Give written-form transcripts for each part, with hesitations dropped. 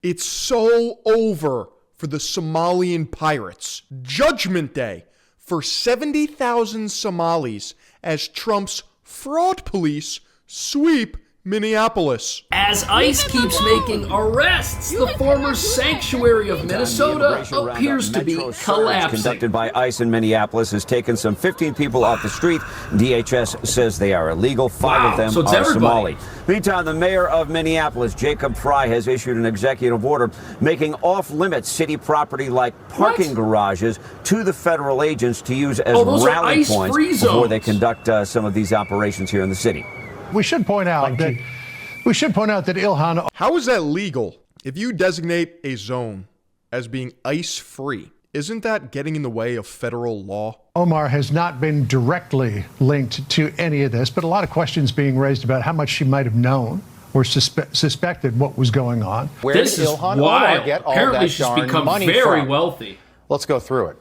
It's so over for the Somalian pirates. Judgment Day for 70,000 Somalis as Trump's fraud police sweep Minneapolis. As ICE keeps making arrests, the former sanctuary of Minnesota appears to be collapsing. Conducted by ICE in Minneapolis has taken some 15 people off the street. DHS says they are illegal. Five of them are Somali. Meantime, the mayor of Minneapolis, Jacob Fry, has issued an executive order making off-limits city property like parking garages to the federal agents to use as rally points before they conduct some of these operations here in the city. We should point out that Ilhan. How is that legal? If you designate a zone as being ICE-free, isn't that getting in the way of federal law? Omar has not been directly linked to any of this, but a lot of questions being raised about how much she might have known or suspected what was going on. Where did Ilhan Omar get all Apparently that she's darn become money very from? wealthy. Let's go through it.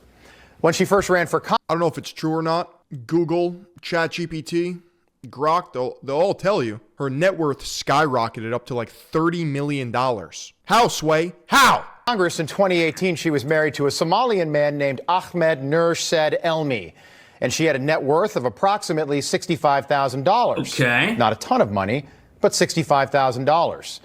When she first ran for Congress, I don't know if it's true or not. Google, ChatGPT, Grok, they'll all tell you her net worth skyrocketed up to like $30 million. How, Sway? How? in 2018, she was married to a Somalian man named Ahmed Nur Said Elmi, and she had a net worth of approximately $65,000. Okay. Not a ton of money, but $65,000.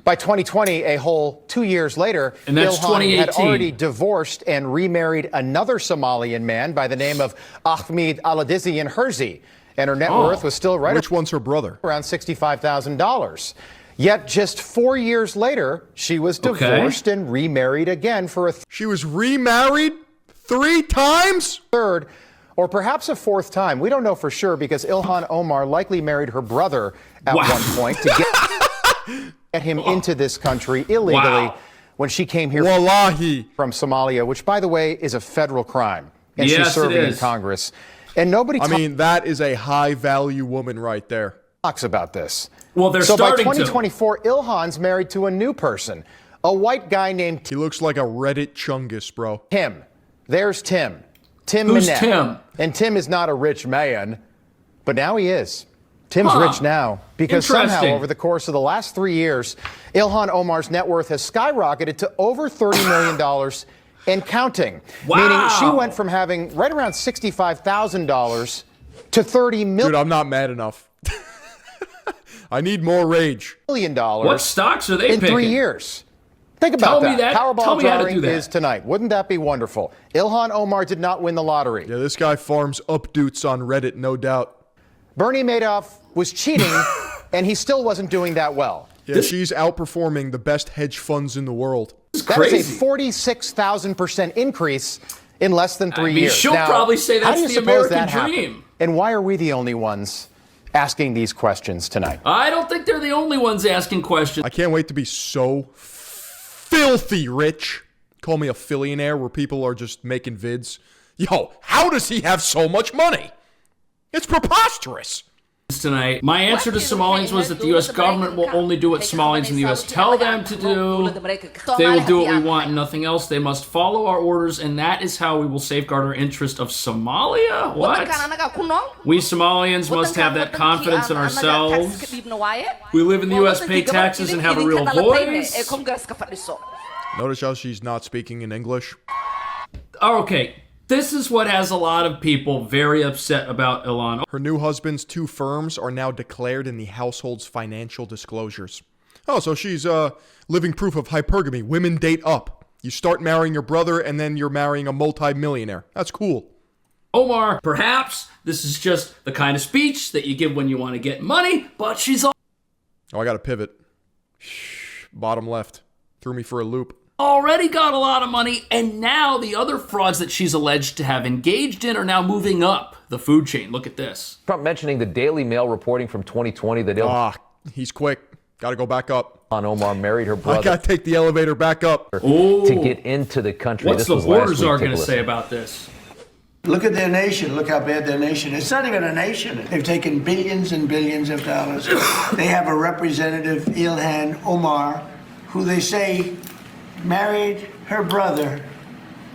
By 2020, a whole 2 years later, Ilhan had already divorced and remarried another Somalian man by the name of Ahmed Aladizian Herzi. And her net worth was still right. Which one's her brother? Around $65,000. Yet just 4 years later, she was divorced and remarried again for a She was remarried 3 times? third or perhaps a fourth time. We don't know for sure because Ilhan Omar likely married her brother at one point to get him into this country illegally when she came here from Somalia, which, by the way, is a federal crime. And she's serving in Congress. And nobody that is a high-value woman right there. Talks about this. Well, they're so starting by 2024, Ilhan's married to a new person, a white guy named He looks like a Reddit chungus, bro. Tim. There's Tim. Tim Who's Minette. Tim? And Tim is not a rich man, but now he is. Tim's rich now because somehow over the course of the last 3 years, Ilhan Omar's net worth has skyrocketed to over $30 million and counting. Meaning she went from having right around $65,000 to $30 million. Dude, I'm not mad enough. I need more rage. $1 million. What stocks are they in picking? 3 years? Think about that. Tell Powerball me how to do drawing that. is tonight. Wouldn't that be wonderful? Ilhan Omar did not win the lottery. Yeah, this guy farms updoots on Reddit, no doubt. Bernie Madoff was cheating, and he still wasn't doing that well. Yeah, she's outperforming the best hedge funds in the world. That is a 46,000% increase in less than 3 years. She'll probably say that's the American dream. And why are we the only ones asking these questions tonight? I don't think they're the only ones asking questions. I can't wait to be so filthy rich. Call me a Philionaire where people are just making vids. Yo, how does he have so much money? It's preposterous. Tonight, my answer to Somalians was that the U.S. government will only do what Somalians in the U.S. tell them to do. They will do what we want and nothing else. They must follow our orders, and that is how we will safeguard our interest of Somalia? What? We Somalians must have that confidence in ourselves. We live in the U.S., pay taxes, and have a real voice. Notice how she's not speaking in English? Okay. This is what has a lot of people very upset about Ilhan. Her new husband's 2 firms are now declared in the household's financial disclosures. Oh, so she's living proof of hypergamy. Women date up. You start marrying your brother, and then you're marrying a multi-millionaire. That's cool. Omar, perhaps this is just the kind of speech that you give when you want to get money, but she's Oh, I got to pivot. Bottom left. Threw me for a loop. Already got a lot of money, and now the other frauds that she's alleged to have engaged in are now moving up the food chain. Look at this. Trump mentioning the Daily Mail reporting from 2020 that he's quick. Got to go back up. Ilhan Omar married her brother. I got to take the elevator back up. To get into the country. What's the borders are going to say about this? Look at their nation. Look how bad their nation is. It's not even a nation. They've taken billions and billions of dollars. They have a representative, Ilhan Omar, who they say married her brother.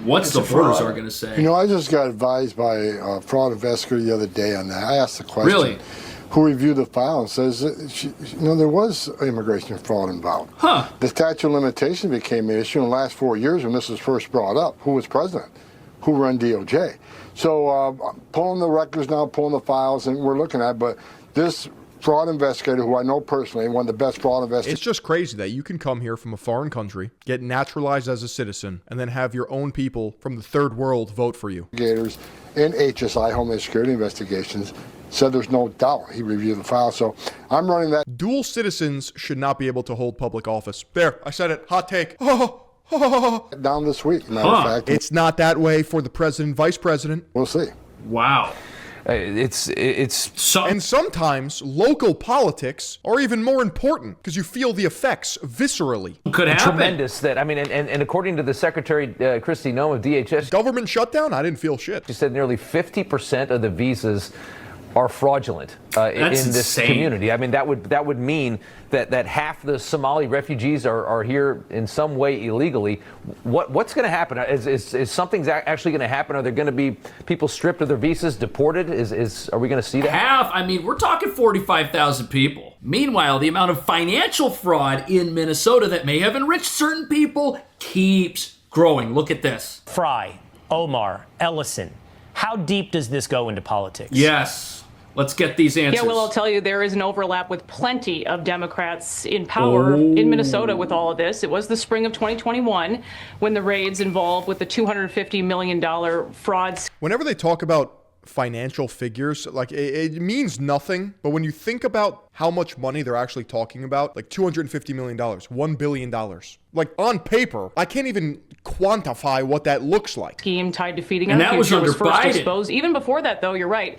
What's the borders are going to say? You know, I just got advised by a fraud investigator the other day on that. I asked the question. Really? who reviewed the file and says that there was immigration fraud involved. Huh. The statute of limitations became an issue in the last 4 years when this was first brought up. Who was president? Who ran DOJ? So pulling the records now, pulling the files, and we're looking at, but this fraud investigator, who I know personally, one of the best fraud investigators. It's just crazy that you can come here from a foreign country, get naturalized as a citizen, and then have your own people from the third world vote for you. Investigators in HSI, Homeland Security Investigations, said there's no doubt he reviewed the file. So I'm running that. Dual citizens should not be able to hold public office. There, I said it. Hot take. Down this week, matter of fact. It's not that way for the president, vice president. We'll see. Wow. And sometimes local politics are even more important because you feel the effects viscerally. Could happen. Tremendous. That, I mean, and according to the Secretary, Kristi Noem of DHS. Government shutdown? I didn't feel shit. She said nearly 50% of the visas are fraudulent in this insane. community. I mean, that would mean that half the Somali refugees are here in some way illegally. What's going to happen? Is something actually going to happen? Are there going to be people stripped of their visas, deported? Are we going to see that? Half. I mean, we're talking 45,000 people. Meanwhile, the amount of financial fraud in Minnesota that may have enriched certain people keeps growing. Look at this. Fry, Omar, Ellison. How deep does this go into politics? Yes. Let's get these answers. Yeah, well, I'll tell you, there is an overlap with plenty of Democrats in power in Minnesota with all of this. It was the spring of 2021 when the raids involved with the $250 million frauds. Whenever they talk about financial figures, like it means nothing. But when you think about how much money they're actually talking about, like $250 million, $1 billion, like on paper, I can't even quantify what that looks like. Scheme tied to feeding and our that future was was first Biden. exposed. Even before that, though, you're right.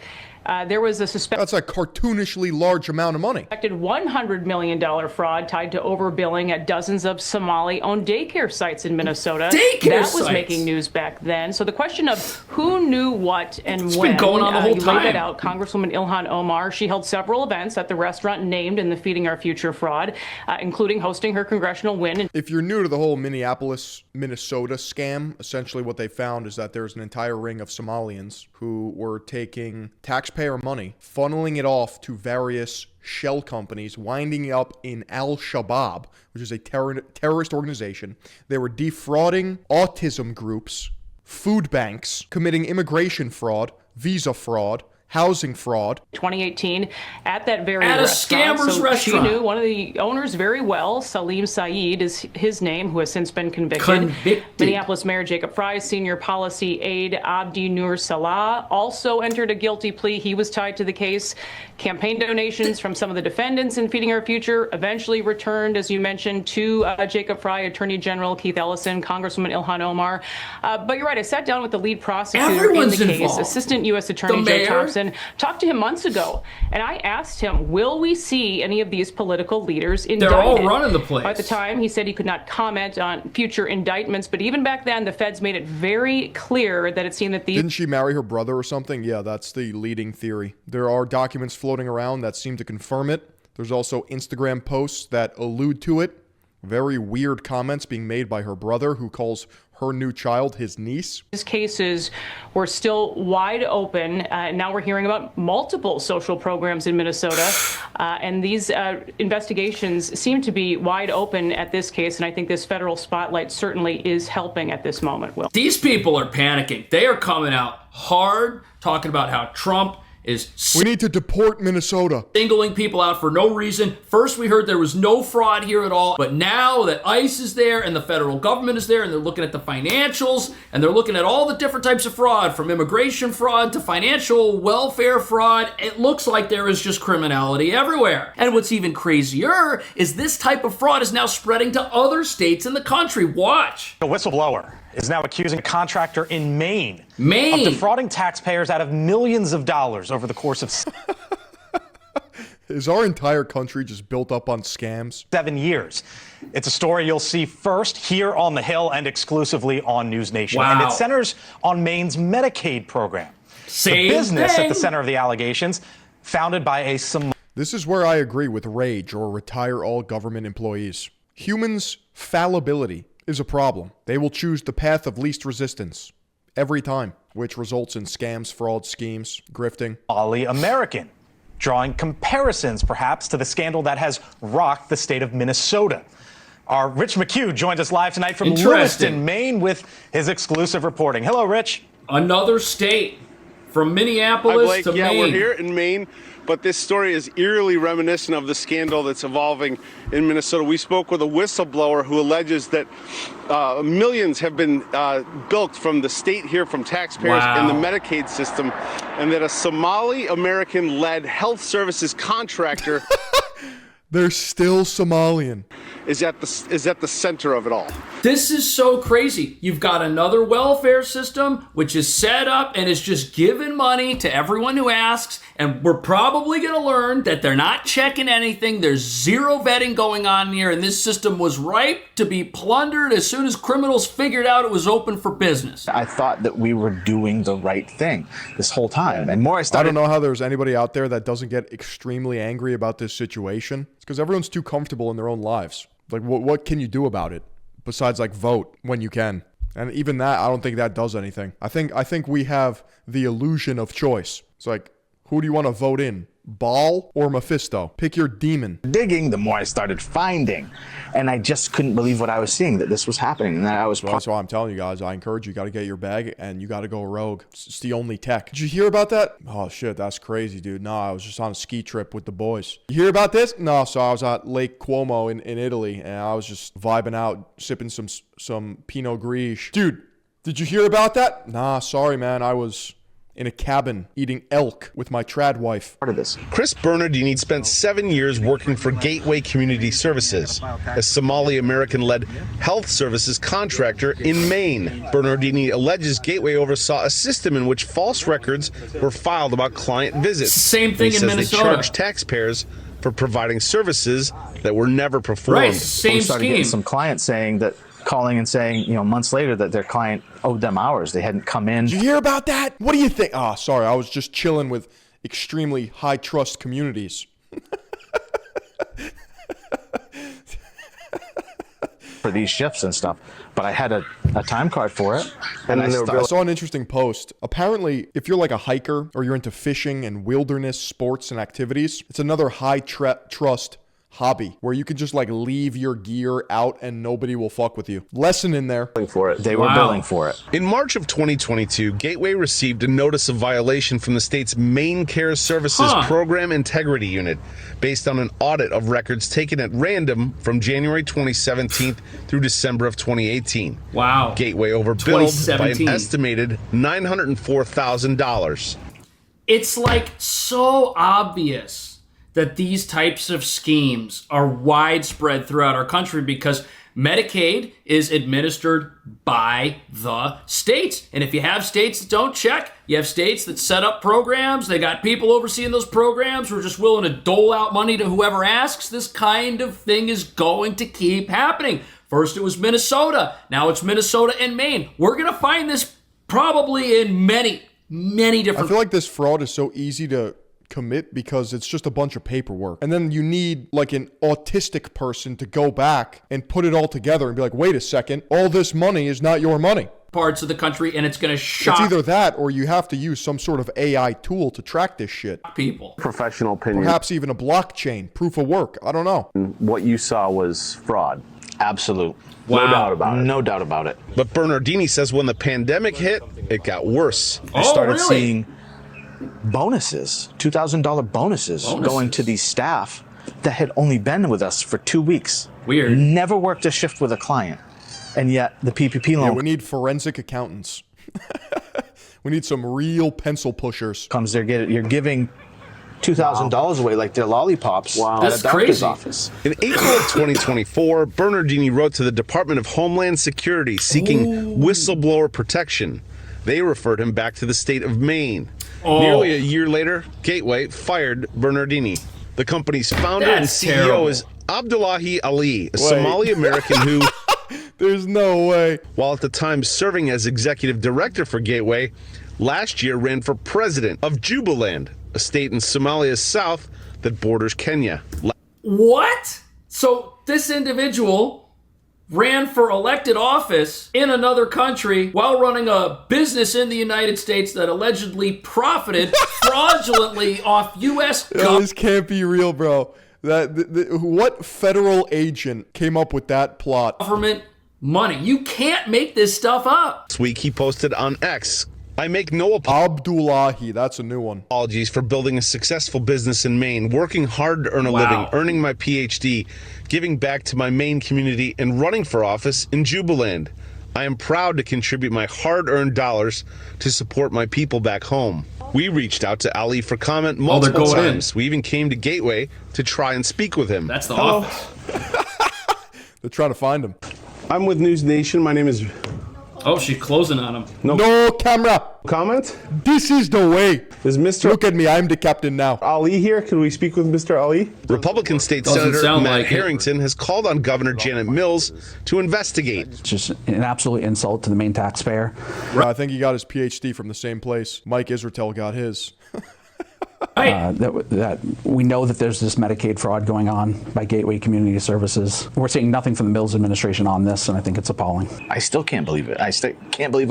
There was a That's a cartoonishly large amount of money. suspected $100 million fraud tied to overbilling at dozens of Somali-owned daycare sites in Minnesota. Daycare that was sites. making news back then. So the question of who knew what and It's when, been going on the whole you time. laid that out. Congresswoman Ilhan Omar, she held several events at the restaurant named in the Feeding Our Future fraud, including hosting her congressional win. If you're new to the whole Minneapolis, Minnesota scam, essentially what they found is that there's an entire ring of Somalians who were taking taxpayer money, funneling it off to various shell companies, winding up in Al-Shabaab, which is a terrorist organization. They were defrauding autism groups, food banks, committing immigration fraud, visa fraud, housing fraud. 2018 at that very At a restaurant. scammer's so restaurant. She knew one of the owners very well. Salim Saeed is his name, who has since been convicted. Minneapolis Mayor Jacob Fry's senior policy aide Abdi Nur Salah also entered a guilty plea. He was tied to the case. Campaign donations from some of the defendants in Feeding Our Future eventually returned, as you mentioned, to Jacob Fry, Attorney General Keith Ellison, Congresswoman Ilhan Omar. But you're right, I sat down with the lead prosecutor Everyone's in the case, involved. Assistant U.S. Attorney The Joe mayor. Thompson. Talked to him months ago, and I asked him, will we see any of these political leaders indicted? They're all running the place. At the time, he said he could not comment on future indictments, but even back then, the feds made it very clear that it seemed that these... Didn't she marry her brother or something? Yeah, that's the leading theory. There are documents floating around that seem to confirm it. There's also Instagram posts that allude to it. Very weird comments being made by her brother, who calls her new child his niece. These cases were still wide open. Now we're hearing about multiple social programs in Minnesota. And these investigations seem to be wide open at this case. And I think this federal spotlight certainly is helping at this moment, Will. These people are panicking. They are coming out hard, talking about how Trump is We need to deport Minnesota. singling people out for no reason. First, we heard there was no fraud here at all, but now that ICE is there and the federal government is there and they're looking at the financials and they're looking at all the different types of fraud, from immigration fraud to financial welfare fraud, it looks like there is just criminality everywhere. And what's even crazier is this type of fraud is now spreading to other states in the country. Watch. A whistleblower is now accusing a contractor in Maine Maine. of defrauding taxpayers out of millions of dollars over the course of Is our entire country just built up on scams? 7 years. It's a story you'll see first here on the Hill and exclusively on News Nation. Wow. And it centers on Maine's Medicaid program. Same the business thing. at the center of the allegations, founded by a Somali. This is where I agree with Rage or retire all government employees. Humans' fallibility is a problem. They will choose the path of least resistance every time, which results in scams, fraud, schemes, grifting. American. drawing comparisons, perhaps, to the scandal that has rocked the state of Minnesota. Our Rich McHugh joins us live tonight from Lewiston, Maine, with his exclusive reporting. Hello, Rich. Another state, from Minneapolis to Maine. Yeah, we're here in Maine, but this story is eerily reminiscent of the scandal that's evolving in Minnesota. We spoke with a whistleblower who alleges that millions have been bilked from the state here, from taxpayers and the Medicaid system, and that a Somali American-led health services contractor they're still Somalian. Is at the center of it all. This is so crazy. You've got another welfare system which is set up and is just giving money to everyone who asks, and we're probably going to learn that they're not checking anything. There's zero vetting going on here, and this system was ripe to be plundered as soon as criminals figured out it was open for business. I thought that we were doing the right thing this whole time. And more I don't know how there's anybody out there that doesn't get extremely angry about this situation. It's because everyone's too comfortable in their own lives. Like, what can you do about it besides, like, vote when you can? And even that, I don't think that does anything. I think we have the illusion of choice. It's like, who do you want to vote in? Baal or Mephisto? Pick your demon. Digging, the more I started finding. And I just couldn't believe what I was seeing, that this was happening. And that I was... That's why I'm telling you guys, I encourage you, got to get your bag and you got to go rogue. It's the only tech. Did you hear about that? Oh, shit, that's crazy, dude. No, I was just on a ski trip with the boys. You hear about this? No, so I was at Lake Como in Italy, and I was just vibing out, sipping some Pinot Grigio. Dude, did you hear about that? Nah, sorry, man. I was in a cabin eating elk with my trad wife. Part of this. Chris Bernardini spent 7 years working for Gateway Community Services, a Somali American-led health services contractor in Maine. Bernardini alleges Gateway oversaw a system in which false records were filed about client visits. Same thing in Minnesota. They charged taxpayers for providing services that were never performed. Right, same we started scheme. Getting some clients saying that, calling and saying, months later that their client owed them hours. They hadn't come in. Did you hear about that? What do you think? Oh, sorry. I was just chilling with extremely high trust communities. For these shifts and stuff. But I had a time card for it. And I saw an interesting post. Apparently, if you're like a hiker or you're into fishing and wilderness sports and activities, it's another high trust hobby where you could just like leave your gear out and nobody will fuck with you. Lesson in there. For it. They were billing for it. In March of 2022, Gateway received a notice of violation from the state's Maine Care Services Program Integrity Unit based on an audit of records taken at random from January 2017 through December of 2018. Wow. Gateway overbilled by an estimated $904,000. It's like so obvious that these types of schemes are widespread throughout our country because Medicaid is administered by the states. And if you have states that don't check, you have states that set up programs, they got people overseeing those programs who are just willing to dole out money to whoever asks, this kind of thing is going to keep happening. First it was Minnesota, now it's Minnesota and Maine. We're going to find this probably in many different... I feel like this fraud is so easy to commit because it's just a bunch of paperwork. And then you need like an autistic person to go back and put it all together and be like, wait a second, all this money is not your money. Parts of the country, and it's going to shock. It's either that or you have to use some sort of AI tool to track this shit. People. Professional opinion. Perhaps even a blockchain, proof of work. I don't know. What you saw was fraud. Absolute. Wow. No doubt about it. No doubt about it. But Bernardini says when the pandemic hit, it got worse. I started seeing bonuses, $2,000 bonuses going to these staff that had only been with us for 2 weeks. Weird. Never worked a shift with a client. And yet the PPP loan... Yeah, we need forensic accountants. We need some real pencil pushers. You're giving $2,000 away like they're lollipops at That's a doctor's crazy. office. In April of 2024, Bernardini wrote to the Department of Homeland Security seeking whistleblower protection. They referred him back to the state of Maine. Nearly a year later, Gateway fired Bernardini. The company's founder and CEO is Abdullahi Ali, a Somali American who... There's no way. While at the time serving as executive director for Gateway, last year ran for president of Jubaland, a state in Somalia's south that borders Kenya. What? So this individual ran for elected office in another country while running a business in the United States that allegedly profited fraudulently off U.S. This can't be real, bro. What federal agent came up with that plot? Government money. You can't make this stuff up. This week he posted on X, I make no Abdullahi, that's a new one. Apologies for building a successful business in Maine, working hard to earn a living, earning my PhD, giving back to my Maine community, and running for office in Jubaland. I am proud to contribute my hard-earned dollars to support my people back home. We reached out to Ali for comment multiple times. We even came to Gateway to try and speak with him. That's the office. They're trying to find him. I'm with News Nation. My name is... Oh, she's closing on him. No camera. Comment? This is the way. Is Mr. Look at me. I'm the captain now. Ali here? Can we speak with Mr. Ali? Republican State Senator Matt Harrington has called on Governor Janet Mills to investigate. It's just an absolute insult to the Maine taxpayer. I think he got his PhD from the same place Mike Israetel got his. That we know that there's this Medicaid fraud going on by Gateway Community Services. We're seeing nothing from the Mills administration on this, and I think it's appalling. I still can't believe it. I still can't believe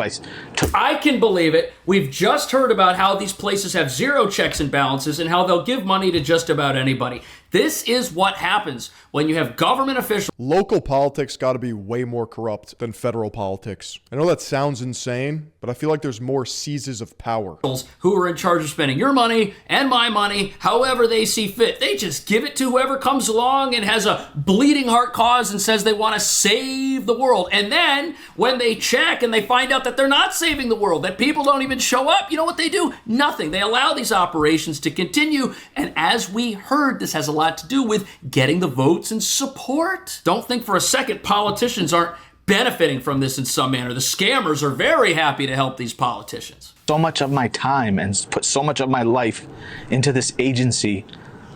I can believe it. We've just heard about how these places have zero checks and balances and how they'll give money to just about anybody. This is what happens when you have government officials. Local politics got to be way more corrupt than federal politics. I know that sounds insane, but I feel like there's more seizes of power. Who are in charge of spending your money and my money however they see fit. They just give it to whoever comes along and has a bleeding heart cause and says they want to save the world. And then when they check and they find out that they're not saving the world, that people don't even show up, you know what they do? Nothing. They allow these operations to continue. And as we heard, this has a lot to do with getting the votes and support. Don't think for a second politicians aren't benefiting from this in some manner. The scammers are very happy to help these politicians. So much of my time and put so much of my life into this agency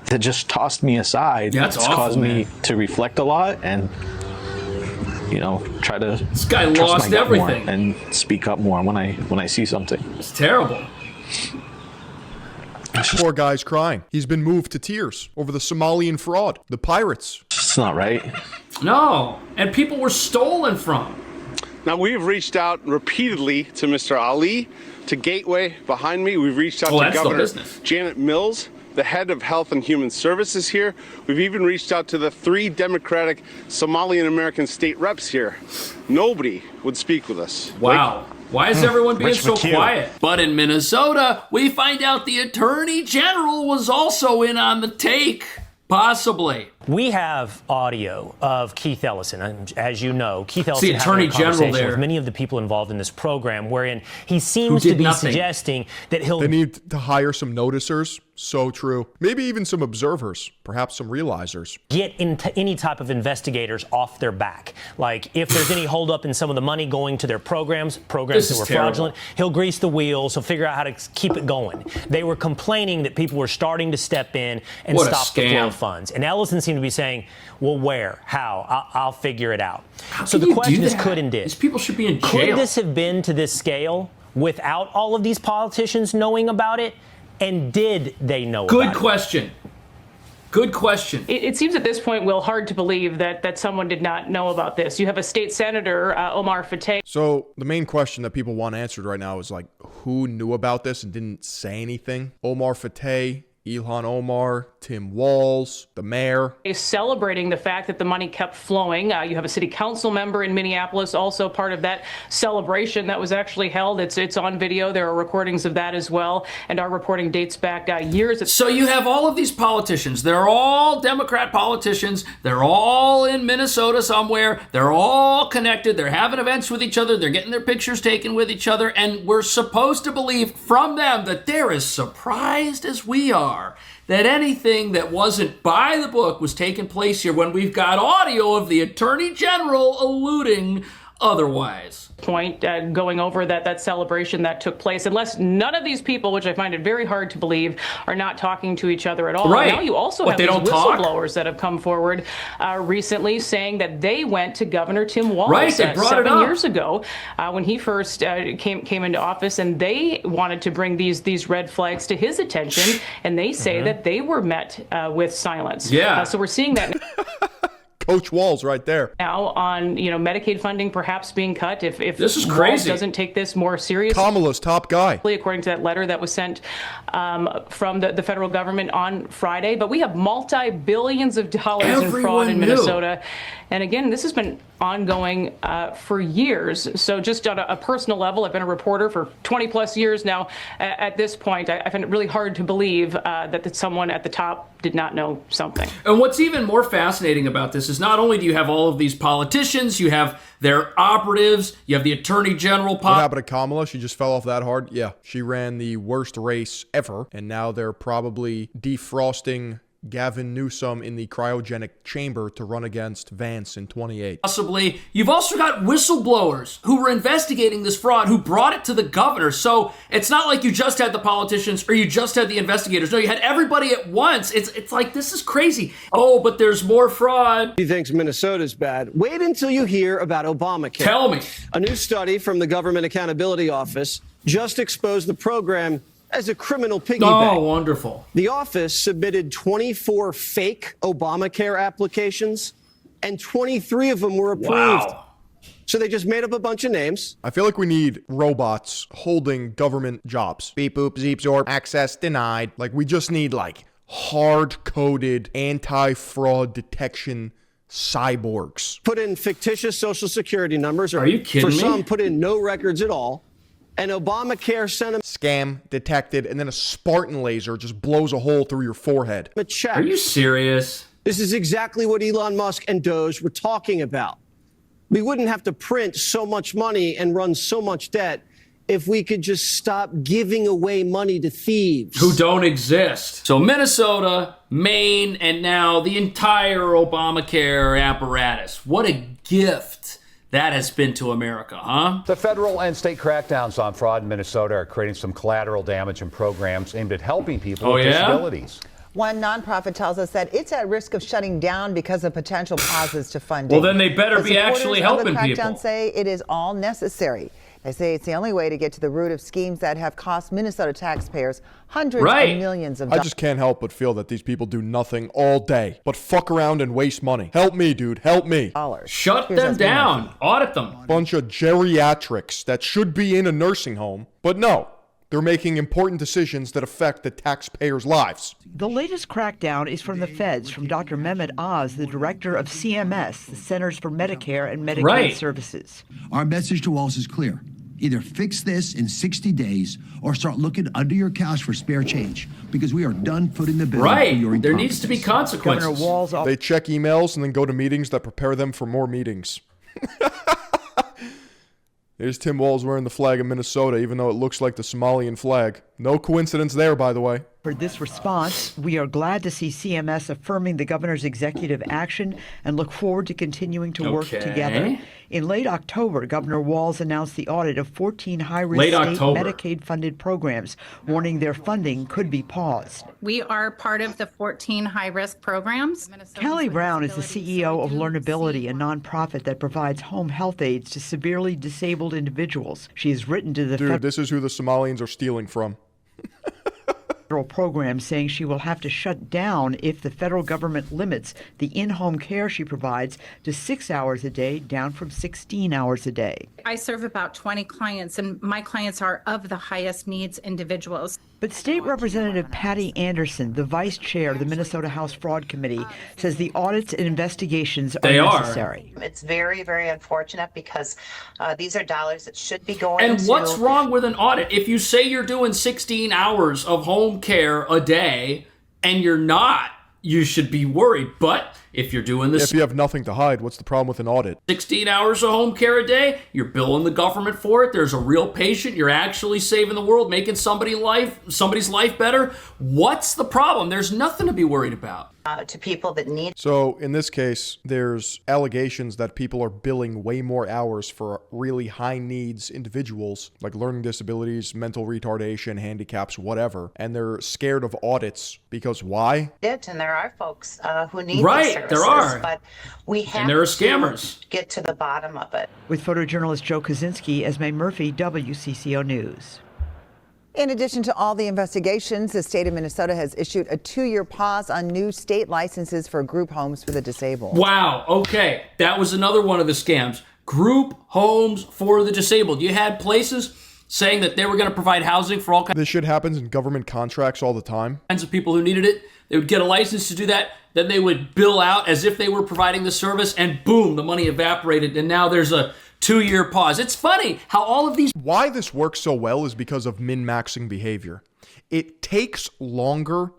that just tossed me aside. Yeah, it's awful, caused man. me to reflect a lot and, you know, try to this guy lost everything and speak up more when I see something. It's terrible. Poor guy's crying. He's been moved to tears over the Somalian fraud, the pirates. It's not right. No, and people were stolen from. Now, we've reached out repeatedly to Mr. Ali, to Gateway behind me. We've reached out to Governor Janet Mills, the head of Health and Human Services here. We've even reached out to the 3 Democratic Somalian American state reps here. Nobody would speak with us. Wow. Why is everyone being Rich so McHugh. quiet? But in Minnesota, we find out the Attorney General was also in on the take. Possibly. We have audio of Keith Ellison. And as you know, Keith Ellison the Attorney had a conversation General there. with many of the people involved in this program wherein he seems to be suggesting that he'll... They need to hire some noticers. So true. Maybe even some observers. Perhaps some realizers. get into any type of investigators off their back. Like if there's any holdup in some of the money going to their programs This that is were terrible. fraudulent, he'll grease the wheels, he'll figure out how to keep it going. They were complaining that people were starting to step in and What a stop the flow scam. of funds. And Ellison seemed to be saying, well, where? How? I'll figure it out. How So can the you question do is that? could and did. These people should be in Could jail. this have been to this scale without all of these politicians knowing about it? And did they know about it? Good question. Good question. It seems at this point, Will, hard to believe that someone did not know about this. You have a state senator, Omar Fateh. So the main question that people want answered right now is like, who knew about this and didn't say anything? Omar Fateh, Ilhan Omar, Tim Walz, the mayor. Celebrating the fact that the money kept flowing. You have a city council member in Minneapolis, also part of that celebration that was actually held. It's on video. There are recordings of that as well. And our reporting dates back years. So you have all of these politicians. They're all Democrat politicians. They're all in Minnesota somewhere. They're all connected. They're having events with each other. They're getting their pictures taken with each other. And we're supposed to believe from them that they're as surprised as we are that anything that wasn't by the book was taking place here when we've got audio of the Attorney General alluding otherwise. Point going over that celebration that took place, unless none of these people, which I find it very hard to believe, are not talking to each other at all. Right. Now you also What, have they these don't talk? whistleblowers that have come forward recently saying that they went to Governor Tim Walz Right, they brought it 7 up. years ago when he first came into office, and they wanted to bring these red flags to his attention, and they say that they were met with silence. Yeah. So we're seeing that. Coach Walz right there. Now on, Medicaid funding perhaps being cut if this is Walz crazy. doesn't take this more seriously. Kamala's top guy. According to that letter that was sent from the federal government on Friday. But we have multi-billions of dollars in fraud in Minnesota. And again, this has been ongoing for years. So just on a personal level, I've been a reporter for 20 plus years now. At this point, I find it really hard to believe that someone at the top did not know something. And what's even more fascinating about this is not only do you have all of these politicians, you have their operatives, you have the attorney general. What happened to Kamala? She just fell off that hard? Yeah, she ran the worst race ever, and now they're probably defrosting Gavin Newsom in the cryogenic chamber to run against Vance in 28. Possibly. You've also got whistleblowers who were investigating this fraud, who brought it to the governor. So it's not like you just had the politicians or you just had the investigators. No, you had everybody at once. It's like, this is crazy. Oh, but there's more fraud. He thinks Minnesota's bad. Wait until you hear about Obamacare. Tell me. A new study from the Government Accountability Office just exposed the program as a criminal piggy bank. Oh, wonderful. The office submitted 24 fake Obamacare applications, and 23 of them were approved. Wow. So they just made up a bunch of names. I feel like we need robots holding government jobs. Beep, boop, zeep, zorp, access denied. Like, we just need, hard-coded anti-fraud detection cyborgs. Put in fictitious social security numbers. Are you kidding me? For some, put in no records at all. And Obamacare sent them scam detected, and then a Spartan laser just blows a hole through your forehead. a check. Are you serious? This is exactly what Elon Musk and Doge were talking about. We wouldn't have to print so much money and run so much debt if we could just stop giving away money to thieves. Who don't exist. So Minnesota, Maine, and now the entire Obamacare apparatus. What a gift that has been to America, huh? The federal and state crackdowns on fraud in Minnesota are creating some collateral damage in programs aimed at helping people with disabilities. One nonprofit tells us that it's at risk of shutting down because of potential pauses to funding. Well, then they better be actually helping people. The crackdown say it is all necessary. They say it's the only way to get to the root of schemes that have cost Minnesota taxpayers hundreds of millions of dollars. I just can't help but feel that these people do nothing all day but fuck around and waste money. Help me, dude. Help me. Shut them down. Audit them. Bunch of geriatrics that should be in a nursing home, but no. They're making important decisions that affect the taxpayers' lives. The latest crackdown is from the feds, from Dr. Mehmet Oz, the director of CMS, the Centers for Medicare and Medicaid Services. Our message to Walz is clear. Either fix this in 60 days or start looking under your couch for spare change, because we are done footing the bill. Right. There needs to be consequences. Governor Walz. They check emails and then go to meetings that prepare them for more meetings. There's Tim Walz wearing the flag of Minnesota, even though it looks like the Somalian flag. No coincidence there, by the way. For this response, we are glad to see CMS affirming the governor's executive action and look forward to continuing to work together. In late October, Governor Walz announced the audit of 14 high-risk state Medicaid-funded programs, warning their funding could be paused. We are part of the 14 high-risk programs. Callie Brown is the CEO of Learnability, a nonprofit that provides home health aids to severely disabled individuals. She has written to the Dude, this is who the Somalians are stealing from. federal program, saying she will have to shut down if the federal government limits the in-home care she provides to 6 hours a day, down from 16 hours a day. I serve about 20 clients, and my clients are of the highest needs individuals. But State Representative Patty Anderson, the vice chair of the Minnesota House Fraud Committee, says the audits and investigations are necessary. It's very, very unfortunate because these are dollars that should be going And to... what's wrong with an audit? If you say you're doing 16 hours of home care a day and you're not, you should be worried. But if you're doing this... If you have nothing to hide, what's the problem with an audit? 16 hours of home care a day, you're billing the government for it, there's a real patient, you're actually saving the world, making somebody's life better. What's the problem? There's nothing to be worried about. To people that need... So in this case, there's allegations that people are billing way more hours for really high needs individuals, like learning disabilities, mental retardation, handicaps, whatever, and they're scared of audits because why? And there are folks who need Right, these services, there are. but we have And there are scammers. to get to the bottom of it. With photojournalist Joe Kaczynski, Esme Murphy, WCCO News. In addition to all the investigations, the state of Minnesota has issued a 2-year pause on new state licenses for group homes for the disabled. Wow. Okay. That was another one of the scams. Group homes for the disabled. You had places saying that they were going to provide housing for all kinds. This shit happens in government contracts all the time. Of people who needed it. They would get a license to do that. Then they would bill out as if they were providing the service, and boom, the money evaporated. And now there's a 2-year pause. It's funny how all of these... Why this works so well is because of min-maxing behavior. It takes longer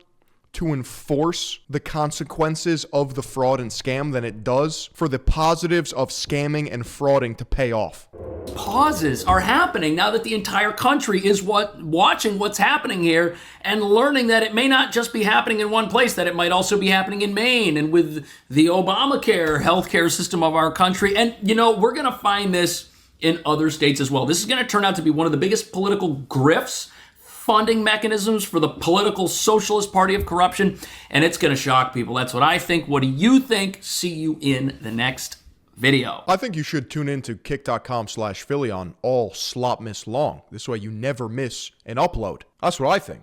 to enforce the consequences of the fraud and scam than it does for the positives of scamming and frauding to pay off. Pauses are happening now that the entire country is watching what's happening here and learning that it may not just be happening in one place, that it might also be happening in Maine and with the Obamacare healthcare system of our country. And, you know, we're going to find this in other states as well. This is going to turn out to be one of the biggest political grifts, funding mechanisms for the political socialist party of corruption, and it's going to shock people. That's what I think. What do you think? See you in the next video. I think you should tune in to kick.com/Philion all slop miss long. This way you never miss an upload. That's what I think.